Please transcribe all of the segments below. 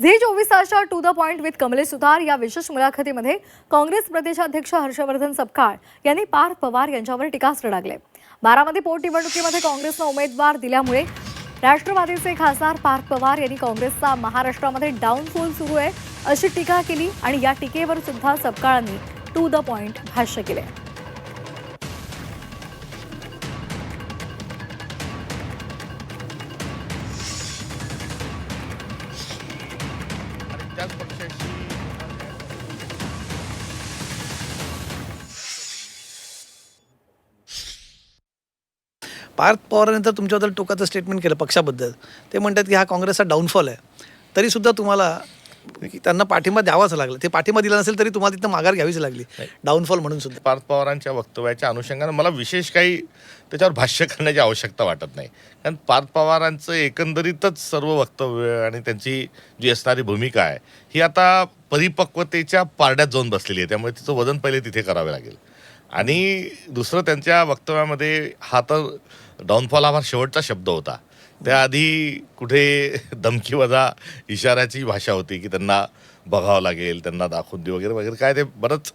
Zee 24 तासच्या to the point with Kamlesh Sutar या विशेष मुलाखतीमध्ये काँग्रेस प्रदेशाध्यक्ष हर्षवर्धन सपकाळ यांनी पार्थ पवार यांच्यावर टीकास्त्र डागले। बारामती पोटनिवडणुकीमध्ये काँग्रेसनं उमेदवार दिल्यामुळे राष्ट्रवादीचे खासदार पार्थ पवार यांनी काँग्रेसचा महाराष्ट्रामध्ये डाऊनफॉल सुरू आहे अशी टीका केली आणि या टीकेवर सुद्धा सपकाळांनी टू द पॉइंट भाष्य केले। पार्थ पवारांनी तर तुमच्याबद्दल टोकाचं स्टेटमेंट केलं पक्षाबद्दल। ते म्हणतात की हा काँग्रेसचा डाऊनफॉल आहे, तरीसुद्धा तुम्हाला त्यांना पाठिंबा द्यावाच लागला। ते पाठिंबा दिला नसेल तरी तुम्हाला तिथं माघार घ्यावीच लागली डाऊनफॉल म्हणून सुद्धा। पार्थ पवारांच्या वक्तव्याच्या अनुषंगानं मला विशेष काही त्याच्यावर भाष्य करण्याची आवश्यकता वाटत नाही, कारण पार्थ पवारांचं एकंदरीतच सर्व वक्तव्य आणि त्यांची जी असणारी भूमिका आहे ही आता परिपक्वतेच्या पारड्यात जाऊन बसलेली आहे, त्यामुळे तिचं वजन पहिले तिथे करावे लागेल। आणि दुसरं त्यांच्या वक्तव्यामध्ये हा तर डाऊनफॉल हा शेवटचा शब्द होता, त्याआधी कुठे धमकीवजा इशाऱ्याची भाषा होती की त्यांना बघावं लागेल, त्यांना दाखवून देऊ वगैरे वगैरे, काय ते बरंच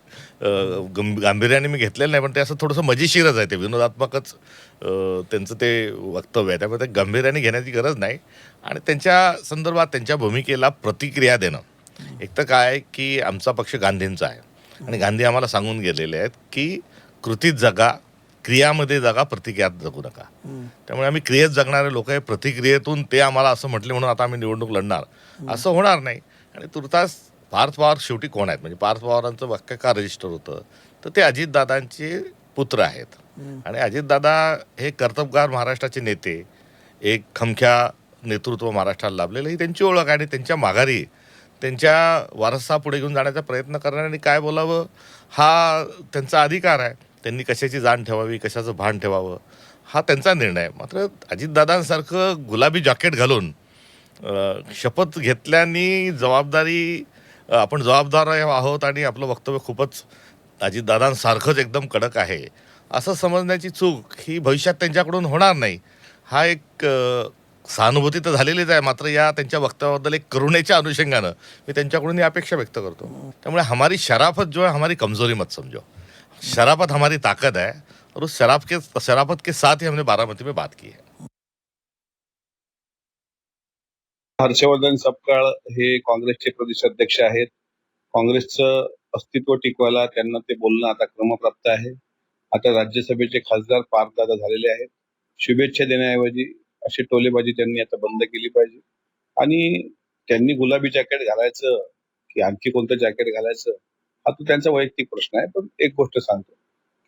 गांभीर्याने मी घेतलेलं नाही, पण ते असं थोडंसं मजेशीरच आहे, ते विनोदात्मकच त्यांचं ते वक्तव्य आहे, त्यामुळे ते गांभीर्याने घेण्याची गरज नाही। आणि त्यांच्या संदर्भात त्यांच्या भूमिकेला प्रतिक्रिया देणं, एक तर काय की आमचा पक्ष गांधींचा आहे आणि गांधी आम्हाला सांगून गेलेले आहेत की कृतीत जगा, क्रियामध्ये जगा, प्रतिक्रियात जगू नका। त्यामुळे आम्ही क्रियेत जगणारे लोक आहे, प्रतिक्रियेतून ते आम्हाला असं म्हटले म्हणून आता आम्ही निवडणूक लढणार असं होणार नाही। आणि तुर्तास पार्थ पवार शेवटी कोण आहेत, म्हणजे पार्थ पवारांचं वाक्य का रजिस्टर होतं तर ते अजितदादांचे पुत्र आहेत आणि अजितदादा हे कर्तबगार महाराष्ट्राचे नेते, एक खमख्या नेतृत्व महाराष्ट्राला लाभलेलं ही त्यांची ओळख आहे आणि त्यांच्या माघारी त्यांच्या वारसा पुढे घेऊन जाण्याचा प्रयत्न करणाऱ्यांनी काय बोलावं हा त्यांचा अधिकार आहे। त्यांनी कशाची जाण ठेवावी, कशाचं भान ठेवावं हा त्यांचा निर्णय आहे। मात्र अजितदादांसारखं गुलाबी जॅकेट घालून शपथ घेतल्याने जबाबदारी आपण जबाबदार आहोत आणि आपलं वक्तव्य खूपच अजितदादांसारखंच एकदम कडक आहे असं समजण्याची चूक ही भविष्यात त्यांच्याकडून होणार नाही। हा एक सहानुभूती तर झालेलीच आहे, मात्र या त्यांच्या वक्तव्याबद्दल एक करुणेच्या अनुषंगानं मी त्यांच्याकडून ही अपेक्षा व्यक्त करतो। त्यामुळे हमारी शराफत जो है हमारी कमजोरी मत समझो, शराफत हमारी ताकत है और उस शराफत के साथ ही हमने बारामती में बात की है। हर्षवर्धन सपकाळ हे काँग्रेसचे प्रदेशाध्यक्ष आहेत। काँग्रेसचं अस्तित्व टिकवायला त्यांना ते बोलणं आता क्रमप्राप्त आहे। आता राज्यसभेचे खासदार पार्थदादा झालेले आहेत। शुभेच्छा देण्याऐवजी अशी टोलेबाजी त्यांनी आता बंद केली पाहिजे आणि त्यांनी गुलाबी जॅकेट घालायचं की आणखी कोणतं जॅकेट घालायचं हा तो त्यांचा वैयक्तिक प्रश्न आहे। पण एक गोष्ट सांगतो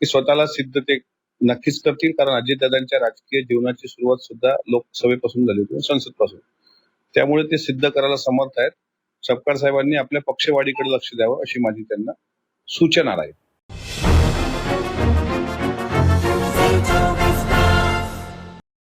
की स्वतःला सिद्ध ते नक्कीच करतील, कारण अजितदादांच्या राजकीय जीवनाची सुरुवात सुद्धा लोकसभेपासून झाली होती, संसदपासून, त्यामुळे ते सिद्ध करायला समर्थ आहेत। सपकाळ साहेबांनी आपल्या पक्षवाढीकडे लक्ष द्यावं अशी माझी त्यांना सूचना आहे।